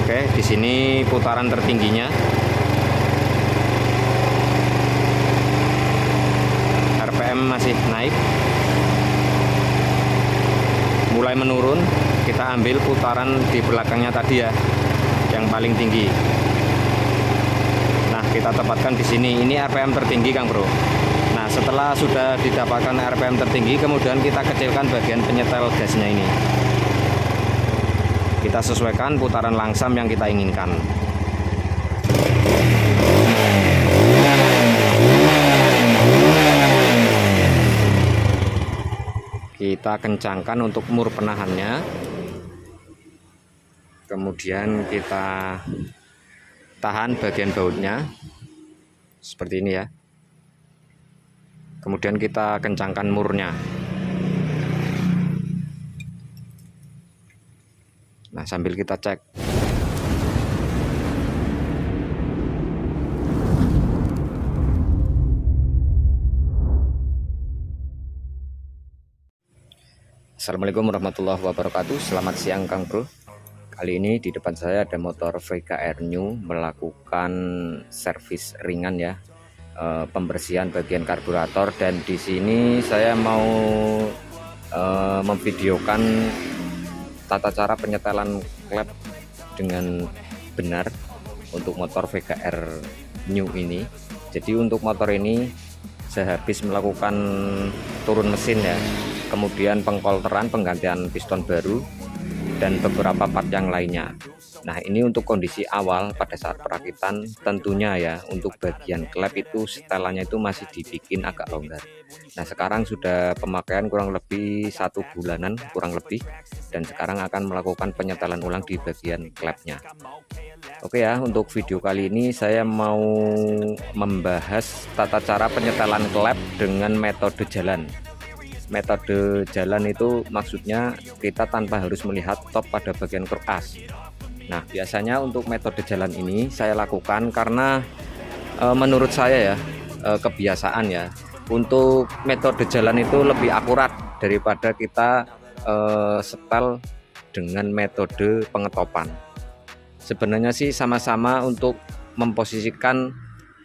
Oke, di sini putaran tertingginya. RPM masih naik. Mulai menurun, kita ambil putaran di belakangnya tadi ya, yang paling tinggi. Nah, kita tempatkan di sini. Ini RPM tertinggi, Kang Bro. Nah, setelah sudah didapatkan RPM tertinggi, kemudian kita kecilkan bagian penyetel gasnya ini. Kita sesuaikan putaran langsam yang kita inginkan. Kita kencangkan untuk mur penahannya. Kemudian kita tahan bagian bautnya seperti ini ya. Kemudian kita kencangkan murnya. Nah, sambil kita cek. Assalamualaikum warahmatullahi wabarakatuh. Selamat siang, Kang Bro. Kali ini di depan saya ada motor VKR New melakukan servis ringan ya, pembersihan bagian karburator, dan di sini saya mau memvideokan tata cara penyetelan klep dengan benar untuk motor VKR New ini. Jadi untuk motor ini saya habis melakukan turun mesin ya, kemudian pengkolteran, penggantian piston baru, dan beberapa part yang lainnya. Nah, ini untuk kondisi awal pada saat perakitan. Tentunya ya, untuk bagian klep itu setelannya itu masih dibikin agak longgar. Nah, sekarang sudah pemakaian kurang lebih 1 bulanan kurang lebih, dan sekarang akan melakukan penyetelan ulang di bagian klepnya. Oke ya, untuk video kali ini saya mau membahas tata cara penyetelan klep dengan metode jalan. Metode jalan itu maksudnya kita tanpa harus melihat top pada bagian kruk as. Nah, biasanya untuk metode jalan ini saya lakukan karena menurut saya ya, kebiasaan ya, untuk metode jalan itu lebih akurat daripada kita setel dengan metode pengetopan. Sebenarnya sih sama-sama untuk memposisikan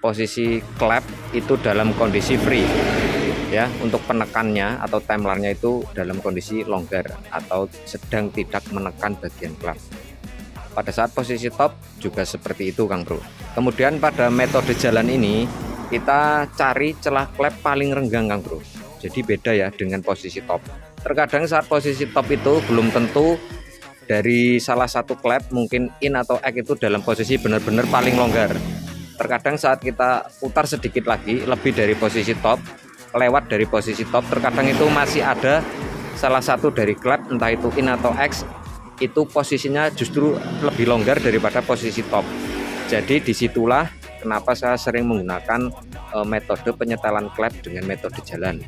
posisi klep itu dalam kondisi free ya, untuk penekannya atau tempelernya itu dalam kondisi longgar atau sedang tidak menekan bagian klep. Pada saat posisi top juga seperti itu, Kang Bro. Kemudian pada metode jalan ini kita cari celah klep paling renggang, Kang Bro. Jadi beda ya dengan posisi top. Terkadang saat posisi top itu belum tentu dari salah satu klep, mungkin in atau X itu dalam posisi benar-benar paling longgar. Terkadang saat kita putar sedikit lagi lebih dari posisi top, lewat dari posisi top, terkadang itu masih ada salah satu dari klep, entah itu in atau X, itu posisinya justru lebih longgar daripada posisi top. Jadi disitulah kenapa saya sering menggunakan metode penyetelan klep dengan metode jalan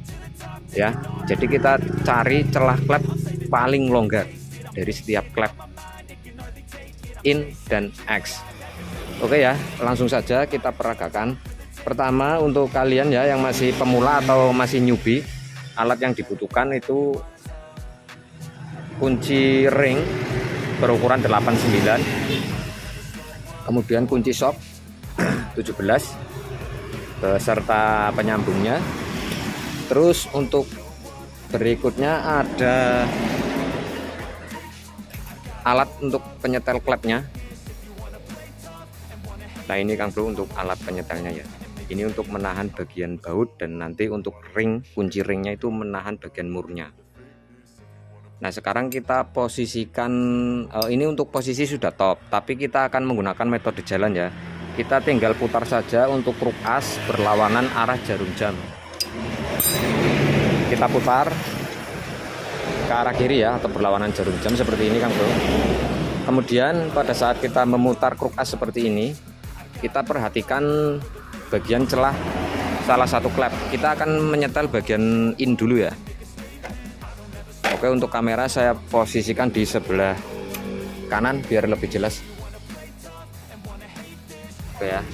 ya. Jadi kita cari celah klep paling longgar dari setiap klep in dan X. Oke ya, langsung saja kita peragakan. Pertama, untuk kalian ya yang masih pemula atau masih newbie, alat yang dibutuhkan itu kunci ring berukuran 89, kemudian kunci shock 17 beserta penyambungnya. Terus untuk berikutnya ada alat untuk penyetel klepnya. Nah, ini Kang Bro untuk alat penyetelnya ya. Ini untuk menahan bagian baut, dan nanti untuk ring, kunci ringnya itu menahan bagian murnya. Nah, sekarang kita posisikan, ini untuk posisi sudah top, tapi kita akan menggunakan metode jalan ya. Kita tinggal putar saja untuk kruk as berlawanan arah jarum jam. Kita putar ke arah kiri ya, atau berlawanan jarum jam seperti ini, Kang Bro. Kemudian pada saat kita memutar kruk as seperti ini, kita perhatikan bagian celah salah satu klep. Kita akan menyetel bagian in dulu ya. Oke, untuk kamera saya posisikan di sebelah kanan biar lebih jelas. Oke ya.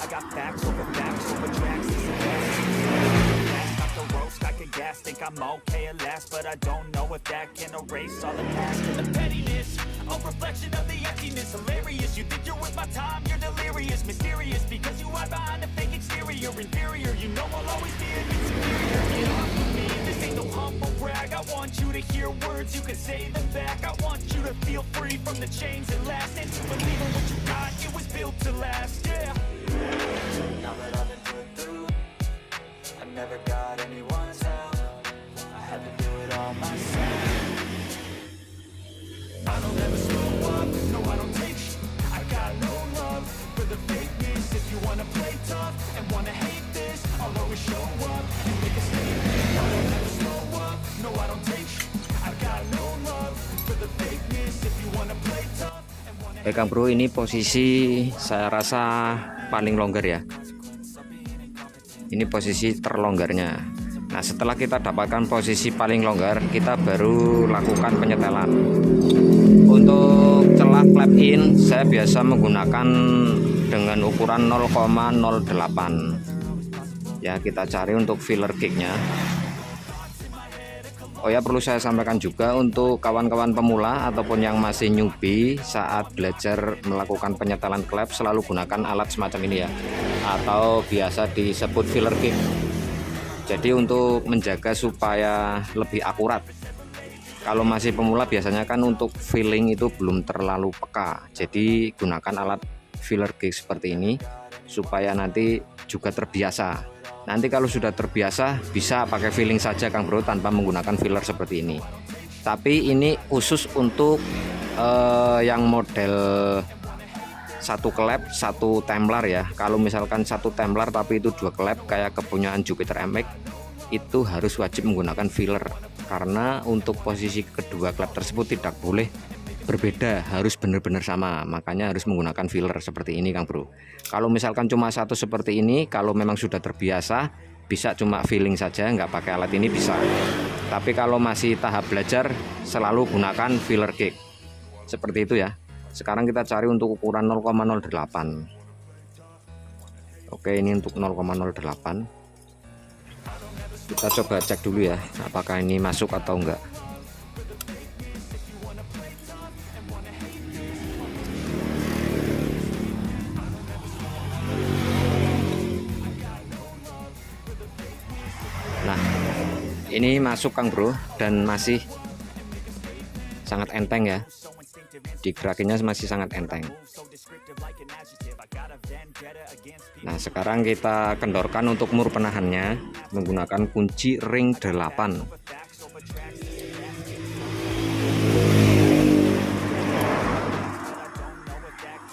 got facts over tracks. This is fast, not the roast, I could gas. Think I'm okay at last, but I don't know if that can erase all the past. And the pettiness, a reflection of the emptiness. Hilarious, you think you're worth my time, you're delirious. Mysterious, because you hide behind a fake exterior. Inferior, you know I'll always be a bit superior. Get off of me, this ain't no humble brag. I want you to hear words, you can say them back. I want you to feel free from the chains that last, and to believe in what you got, it was built to last, yeah. Now that I've been put through, I never got anyone's help. I had to do it all myself. I don't ever slow up, no I don't take sh**. I got no love for the fakeness. If you wanna play tough and wanna hate this, I'll always show up and make a statement. I don't ever slow up, no I don't take sh**. I got no love for the fakeness. If you wanna play tough and wanna Oke Kang Bro, ini posisi saya rasa paling longgar ya. Ini posisi terlonggarnya. Nah, setelah kita dapatkan posisi paling longgar, kita baru lakukan penyetelan. Untuk celah clap in, saya biasa menggunakan dengan ukuran 0,08. Ya, kita cari untuk filler kicknya. Oh ya, perlu saya sampaikan juga untuk kawan-kawan pemula ataupun yang masih newbie saat belajar melakukan penyetelan klep, selalu gunakan alat semacam ini ya, atau biasa disebut filler kick. Jadi untuk menjaga supaya lebih akurat. Kalau masih pemula biasanya kan untuk filling itu belum terlalu peka, jadi gunakan alat filler kick seperti ini supaya nanti juga terbiasa. Nanti kalau sudah terbiasa bisa pakai filling saja Kang Bro tanpa menggunakan filler seperti ini. Tapi ini khusus untuk yang model satu klep satu templar ya. Kalau misalkan satu templar tapi itu dua klep kayak kepunyaan Jupiter MX, itu harus wajib menggunakan filler, karena untuk posisi kedua klep tersebut tidak boleh berbeda, harus benar-benar sama, makanya harus menggunakan filler seperti ini Kang Bro. Kalau misalkan cuma satu seperti ini, kalau memang sudah terbiasa bisa cuma filling saja, nggak pakai alat ini bisa. Tapi kalau masih tahap belajar, selalu gunakan filler kick seperti itu ya. Sekarang kita cari untuk ukuran 0,08. Oke, ini untuk 0,08. Kita coba cek dulu ya, apakah ini masuk atau enggak. Nah, ini masuk Kang Bro, dan masih sangat enteng ya. Digerakinnya masih sangat enteng. Nah, sekarang kita kendorkan untuk mur penahannya menggunakan kunci ring 8.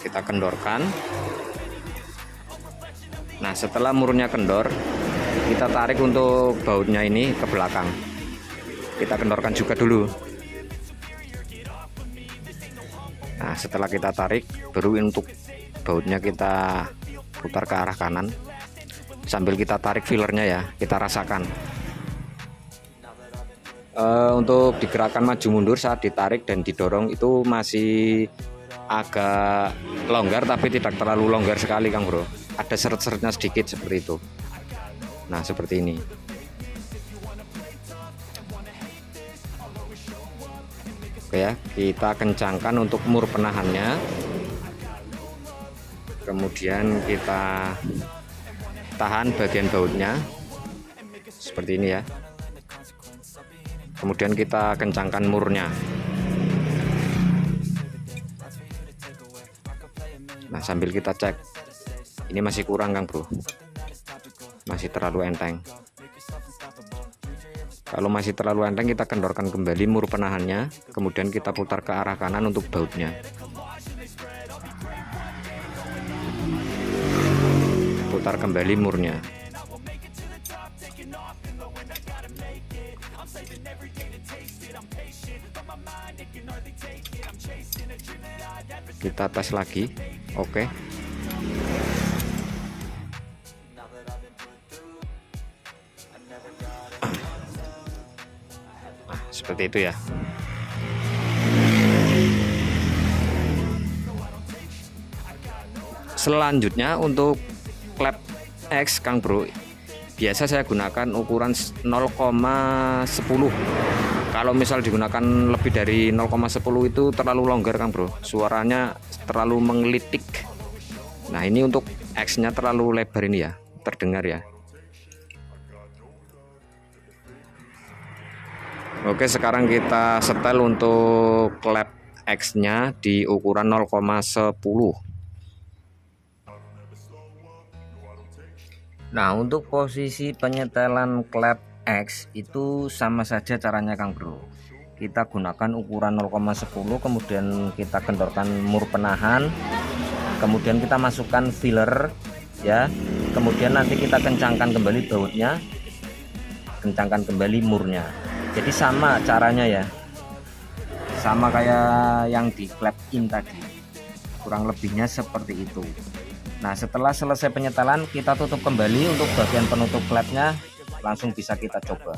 Kita kendorkan. Nah, setelah murnya kendor, kita tarik untuk bautnya ini ke belakang. Kita kendorkan juga dulu. Nah, setelah kita tarik, baru untuk bautnya kita putar ke arah kanan. Sambil kita tarik fillernya ya, kita rasakan. Untuk digerakkan maju mundur saat ditarik dan didorong itu masih agak longgar, tapi tidak terlalu longgar sekali Kang Bro. Ada seret-seretnya sedikit seperti itu. Nah, seperti ini. Oke ya, kita kencangkan untuk mur penahannya. Kemudian kita tahan bagian bautnya seperti ini ya. Kemudian kita kencangkan murnya. Nah, sambil kita cek, ini masih kurang Kang Bro, masih terlalu enteng. Kalau masih terlalu enteng, kita kendorkan kembali mur penahannya, kemudian kita putar ke arah kanan untuk bautnya. Putar kembali murnya. Kita tes lagi. Oke. Seperti itu ya. Selanjutnya untuk klep X Kang Bro, biasa saya gunakan ukuran 0,10. Kalau misal digunakan lebih dari 0,10 itu terlalu longgar Kang Bro, suaranya terlalu menggelitik. Nah ini untuk X nya terlalu lebar ini ya, terdengar ya. Oke, sekarang kita setel untuk klep X nya di ukuran 0,10. Nah untuk posisi penyetelan klep X itu sama saja caranya Kang Bro. Kita gunakan ukuran 0,10, kemudian kita kendorkan mur penahan, kemudian kita masukkan filler ya, kemudian nanti kita kencangkan kembali bautnya, kencangkan kembali murnya. Jadi sama caranya ya, sama kayak yang di klep in tadi, kurang lebihnya seperti itu. Nah setelah selesai penyetelan kita tutup kembali untuk bagian penutup klepnya, langsung bisa kita coba.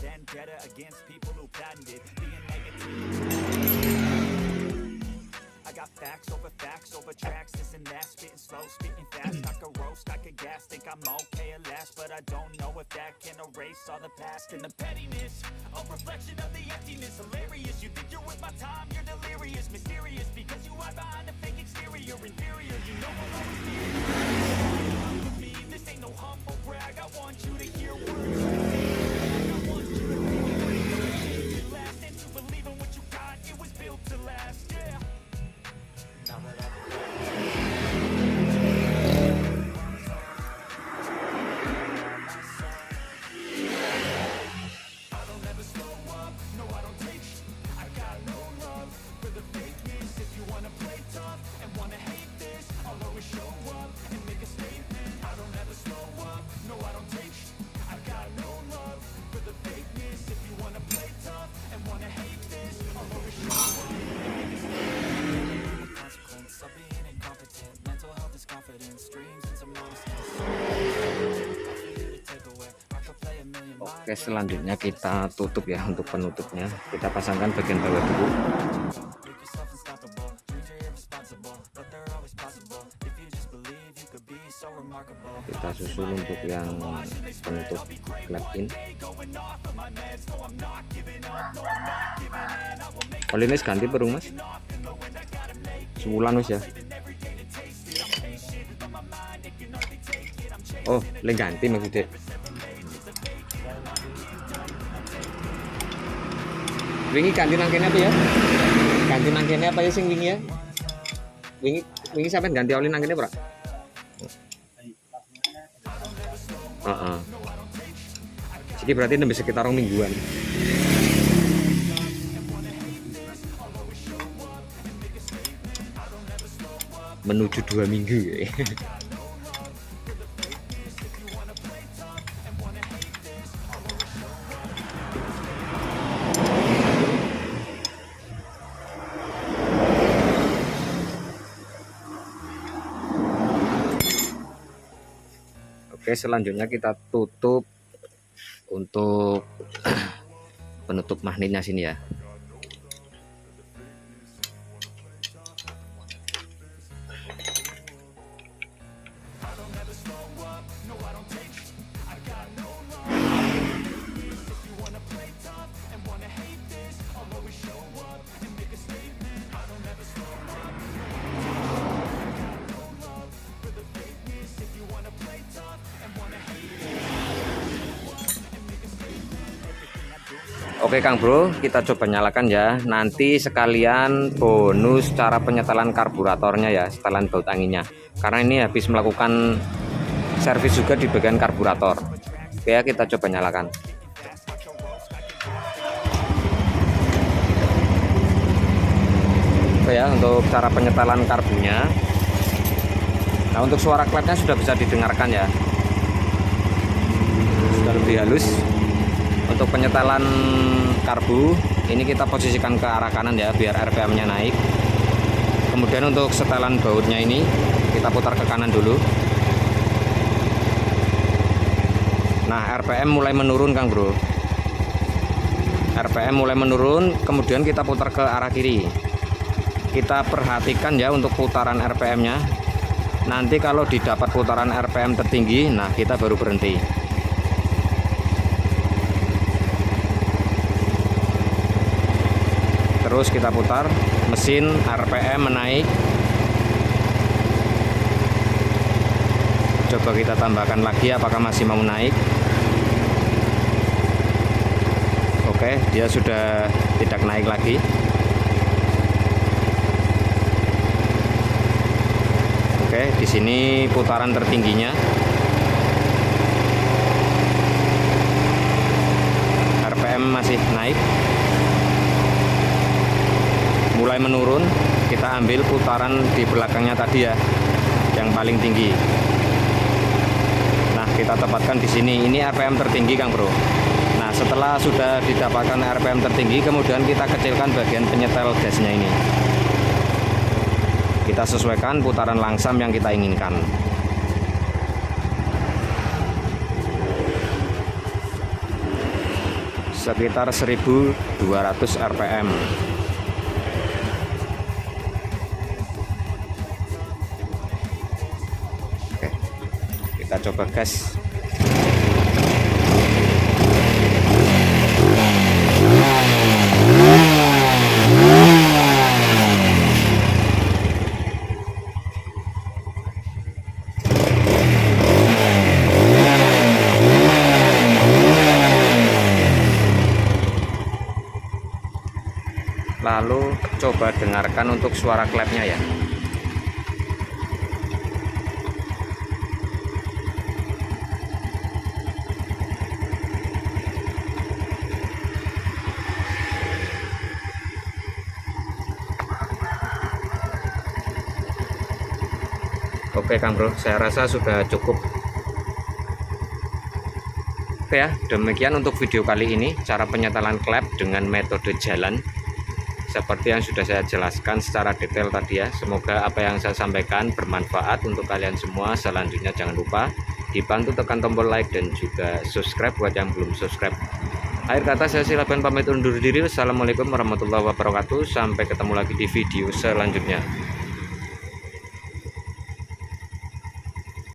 Oke, selanjutnya kita tutup ya. Untuk penutupnya kita pasangkan bagian bawah dulu. Kita susul untuk yang penutup klep in. Kalau ini ganti perung mas, sebulan mas ya. Oh, ganti maksudnya. Wingi ganti nangkene apa ya? Ganti nangkene apa ya sing wingi ya? Wingi sampean ganti oli nangkene ora? Heeh. Jadi berarti nembe sekitar 2 mingguan. Menuju 2 minggu ya. Oke, selanjutnya kita tutup untuk penutup magnetnya sini ya. Oke Kang Bro, kita coba nyalakan ya. Nanti sekalian bonus cara penyetelan karburatornya ya, setelan baut anginnya. Karena ini habis melakukan servis juga di bagian karburator. Oke ya, kita coba nyalakan. Oke ya, untuk cara penyetelan karbunya. Nah untuk suara klepnya sudah bisa didengarkan ya, sudah lebih halus. Untuk penyetelan karbu ini kita posisikan ke arah kanan ya, biar RPM nya naik. Kemudian untuk setelan bautnya ini kita putar ke kanan dulu. Nah RPM mulai menurun Kang Bro, RPM mulai menurun. Kemudian kita putar ke arah kiri. Kita perhatikan ya untuk putaran RPM nya. Nanti kalau didapat putaran RPM tertinggi, nah kita baru berhenti. Terus kita putar, mesin RPM menaik. Coba kita tambahkan lagi apakah masih mau naik. Oke, dia sudah tidak naik lagi. Oke, di sini putaran tertingginya. RPM masih naik. Mulai menurun, kita ambil putaran di belakangnya tadi ya, yang paling tinggi. Nah, kita tempatkan di sini. Ini RPM tertinggi, Kang Bro. Nah, setelah sudah didapatkan RPM tertinggi, kemudian kita kecilkan bagian penyetel gasnya ini. Kita sesuaikan putaran langsam yang kita inginkan. Sekitar 1200 RPM. Oke, kita coba gas. Lalu coba dengarkan untuk suara klepnya ya. Oke Kang Bro, saya rasa sudah cukup. Oke ya, demikian untuk video kali ini, cara penyetelan klep dengan metode jalan. Seperti yang sudah saya jelaskan secara detail tadi ya. Semoga apa yang saya sampaikan bermanfaat untuk kalian semua. Selanjutnya jangan lupa dibantu tekan tombol like dan juga subscribe buat yang belum subscribe. Akhir kata saya silakan pamit undur diri. Wassalamualaikum warahmatullahi wabarakatuh. Sampai ketemu lagi di video selanjutnya.